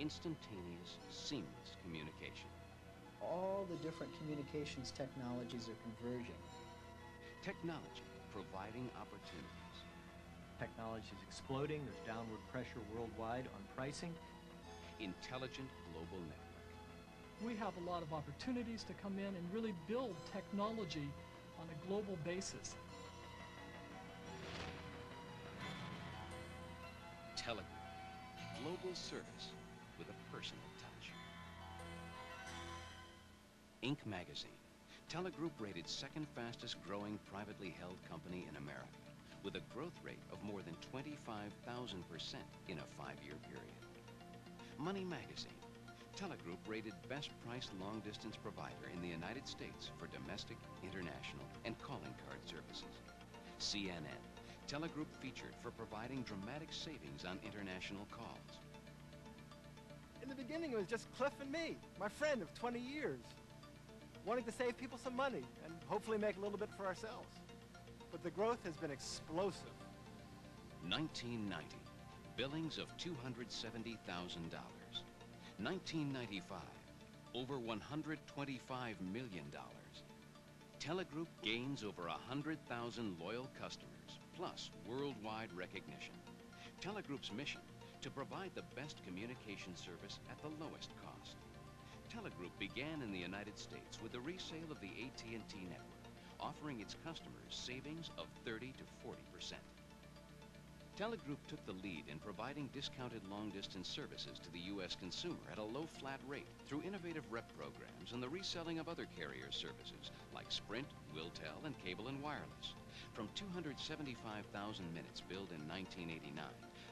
instantaneous, seamless communication. All the different communications technologies are converging. Technology providing opportunities. Technology is exploding. There's downward pressure worldwide on pricing. Intelligent global network. We have a lot of opportunities to come in and really build technology on a global basis. Telegroup, global service with a personal touch. Inc. magazine, Telegroup rated second fastest growing privately held company in America with a growth rate of more than 25,000% in a 5-year period. Money magazine, Telegroup rated best priced long distance provider in the United States for domestic, international, and calling card services. CNN, Telegroup featured for providing dramatic savings on international calls. In the beginning, it was just Cliff and me, my friend of 20 years, wanting to save people some money and hopefully make a little bit for ourselves. But the growth has been explosive. 1990, billings of $270,000. 1995, over $125 million. Telegroup gains over 100,000 loyal customers, plus worldwide recognition. Telegroup's mission, to provide the best communication service at the lowest cost. Telegroup began in the United States with the resale of the AT&T network, offering its customers savings of 30 to 40%. Telegroup took the lead in providing discounted long-distance services to the U.S. consumer at a low flat rate through innovative rep programs and the reselling of other carrier services like Sprint, Wiltel, and Cable and Wireless. From 275,000 minutes billed in 1989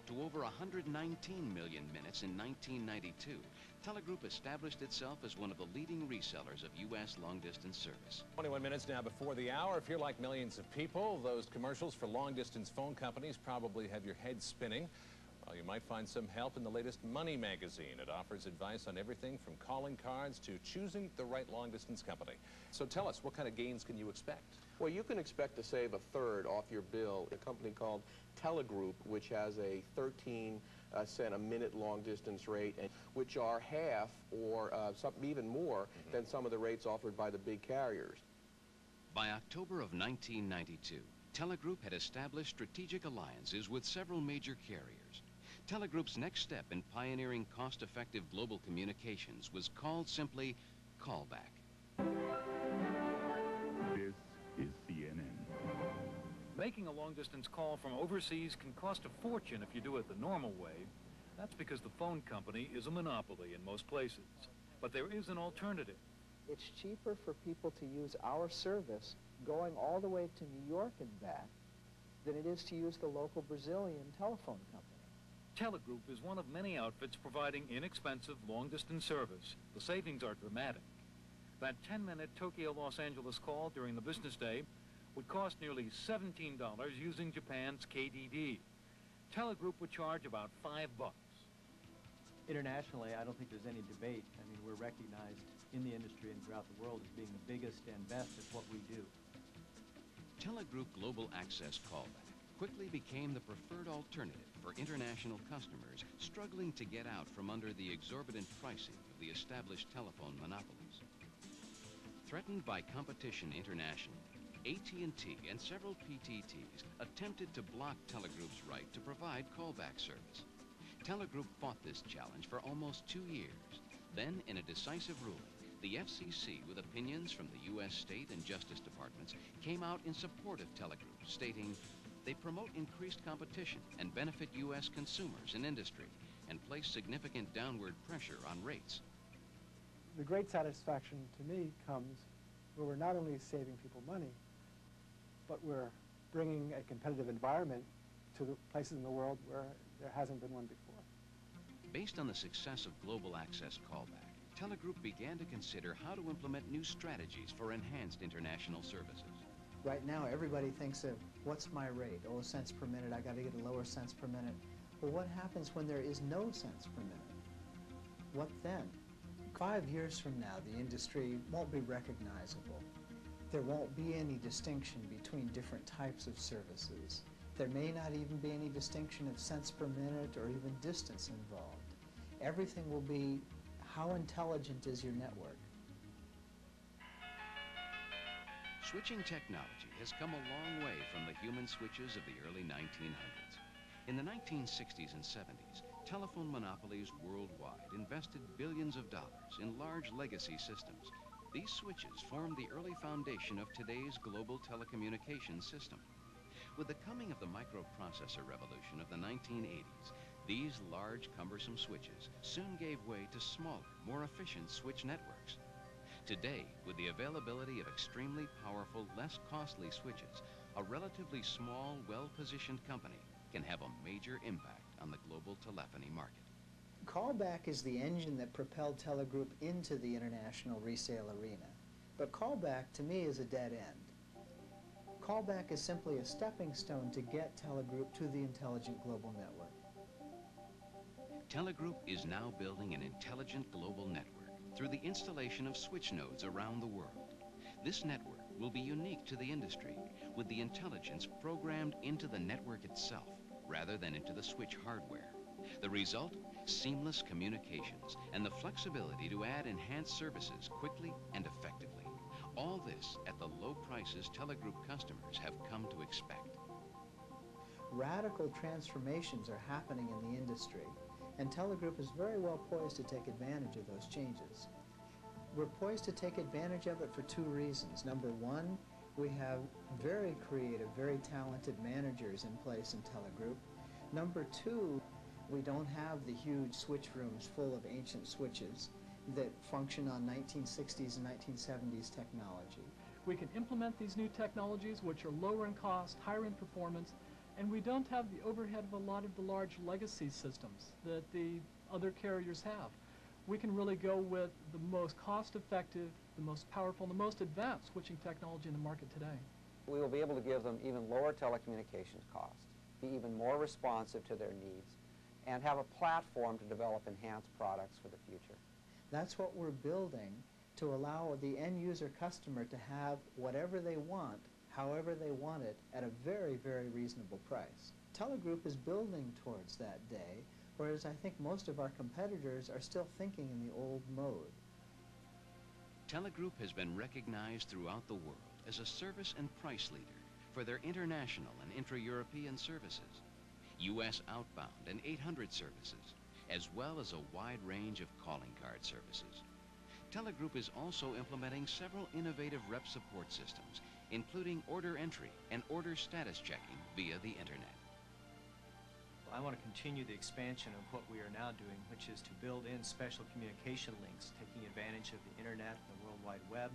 to over 119 million minutes in 1992, Telegroup established itself as one of the leading resellers of U.S. long-distance service. 21 minutes now before the hour. If you're like millions of people, those commercials for long-distance phone companies probably have your head spinning. Well, you might find some help in the latest Money magazine. It offers advice on everything from calling cards to choosing the right long-distance company. So tell us, what kind of gains can you expect? Well, you can expect to save a third off your bill. A company called Telegroup, which has a 13-cent a minute long-distance rate, and which are half or even more than some of the rates offered by the big carriers. By October of 1992, Telegroup had established strategic alliances with several major carriers. Telegroup's next step in pioneering cost-effective global communications was called simply callback. This is CNN. Making a long-distance call from overseas can cost a fortune if you do it the normal way. That's because the phone company is a monopoly in most places. But there is an alternative. It's cheaper for people to use our service going all the way to New York and back than it is to use the local Brazilian telephone company. Telegroup is one of many outfits providing inexpensive long-distance service. The savings are dramatic. That 10-minute Tokyo-Los Angeles call during the business day would cost nearly $17 using Japan's KDD. Telegroup would charge about $5. Internationally, I don't think there's any debate. I mean, we're recognized in the industry and throughout the world as being the biggest and best at what we do. Telegroup Global Access Callback quickly became the preferred alternative for international customers struggling to get out from under the exorbitant pricing of the established telephone monopolies. Threatened by competition internationally, AT&T and several PTTs attempted to block Telegroup's right to provide callback service. Telegroup fought this challenge for almost 2 years. Then, in a decisive ruling, the FCC, with opinions from the U.S. State and Justice Departments, came out in support of Telegroup, stating, they promote increased competition and benefit U.S. consumers and industry and place significant downward pressure on rates. The great satisfaction to me comes where we're not only saving people money, but we're bringing a competitive environment to the places in the world where there hasn't been one before. Based on the success of Global Access Callback, Telegroup began to consider how to implement new strategies for enhanced international services. Right now, everybody thinks of, what's my rate? Oh, cents per minute, I got to get a lower cents per minute. Well, what happens when there is no cents per minute? What then? 5 years from now, the industry won't be recognizable. There won't be any distinction between different types of services. There may not even be any distinction of cents per minute or even distance involved. Everything will be, how intelligent is your network? Switching technology has come a long way from the human switches of the early 1900s. In the 1960s and 70s, telephone monopolies worldwide invested billions of dollars in large legacy systems. These switches formed the early foundation of today's global telecommunications system. With the coming of the microprocessor revolution of the 1980s, these large, cumbersome switches soon gave way to smaller, more efficient switch networks. Today, with the availability of extremely powerful, less costly switches, a relatively small, well-positioned company can have a major impact on the global telephony market. Callback is the engine that propelled Telegroup into the international resale arena. But callback, to me, is a dead end. Callback is simply a stepping stone to get Telegroup to the intelligent global network. Telegroup is now building an intelligent global network through the installation of switch nodes around the world. This network will be unique to the industry, with the intelligence programmed into the network itself rather than into the switch hardware. The result? Seamless communications and the flexibility to add enhanced services quickly and effectively. All this at the low prices Telegroup customers have come to expect. Radical transformations are happening in the industry, and Telegroup is very well poised to take advantage of those changes. We're poised to take advantage of it for two reasons. Number one, we have very creative, very talented managers in place in Telegroup. Number two, we don't have the huge switch rooms full of ancient switches that function on 1960s and 1970s technology. We can implement these new technologies, which are lower in cost, higher in performance, and we don't have the overhead of a lot of the large legacy systems that the other carriers have. We can really go with the most cost-effective, the most powerful, and the most advanced switching technology in the market today. We will be able to give them even lower telecommunications costs, be even more responsive to their needs, and have a platform to develop enhanced products for the future. That's what we're building to allow the end-user customer to have whatever they want, however they want it, at a very, very reasonable price. Telegroup is building towards that day, whereas I think most of our competitors are still thinking in the old mode. Telegroup has been recognized throughout the world as a service and price leader for their international and intra-European services, U.S. outbound and 800 services, as well as a wide range of calling card services. Telegroup is also implementing several innovative rep support systems, including order entry and order status checking via the internet. I want to continue the expansion of what we are now doing, which is to build in special communication links, taking advantage of the internet, the World Wide Web,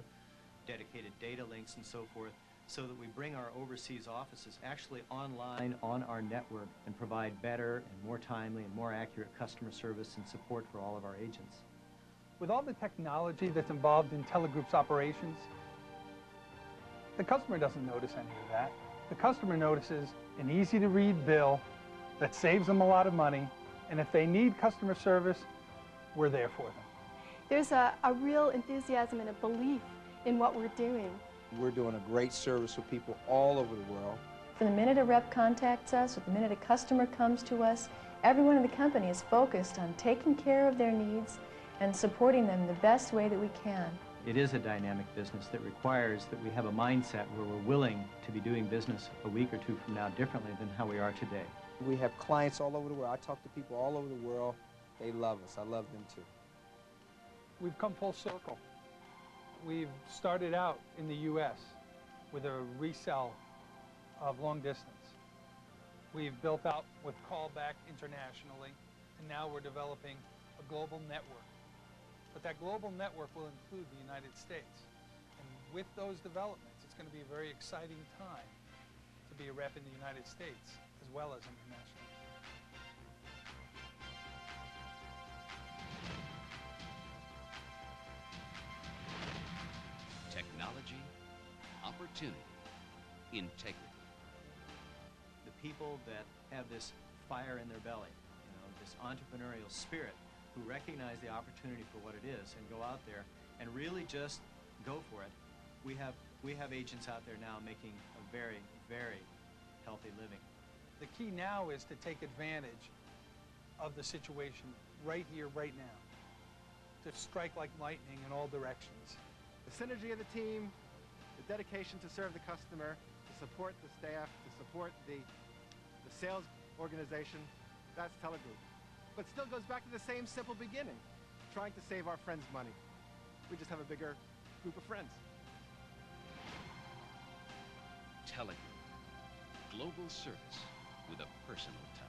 dedicated data links and so forth, so that we bring our overseas offices actually online on our network and provide better and more timely and more accurate customer service and support for all of our agents. With all the technology that's involved in Telegroup's operations, the customer doesn't notice any of that. The customer notices an easy-to-read bill that saves them a lot of money, and if they need customer service, we're there for them. There's a real enthusiasm and a belief in what we're doing. We're doing a great service for people all over the world. From the minute a rep contacts us, or the minute a customer comes to us, everyone in the company is focused on taking care of their needs and supporting them the best way that we can. It is a dynamic business that requires that we have a mindset where we're willing to be doing business a week or two from now differently than how we are today. We have clients all over the world. I talk to people all over the world. They love us. I love them too. We've come full circle. We've started out in the U.S. with a resell of long distance. We've built out with callback internationally, and now we're developing a global network. But that global network will include the United States. And with those developments, it's going to be a very exciting time to be a rep in the United States as well as internationally. Technology, opportunity, integrity. The people that have this fire in their belly, this entrepreneurial spirit, who recognize the opportunity for what it is and go out there and really just go for it. We have agents out there now making a very, very healthy living. The key now is to take advantage of the situation right here, right now, to strike like lightning in all directions. The synergy of the team, the dedication to serve the customer, to support the staff, to support the sales organization, that's Telegroup. But still goes back to the same simple beginning, trying to save our friends money. We just have a bigger group of friends. Telegroup. Global service with a personal touch.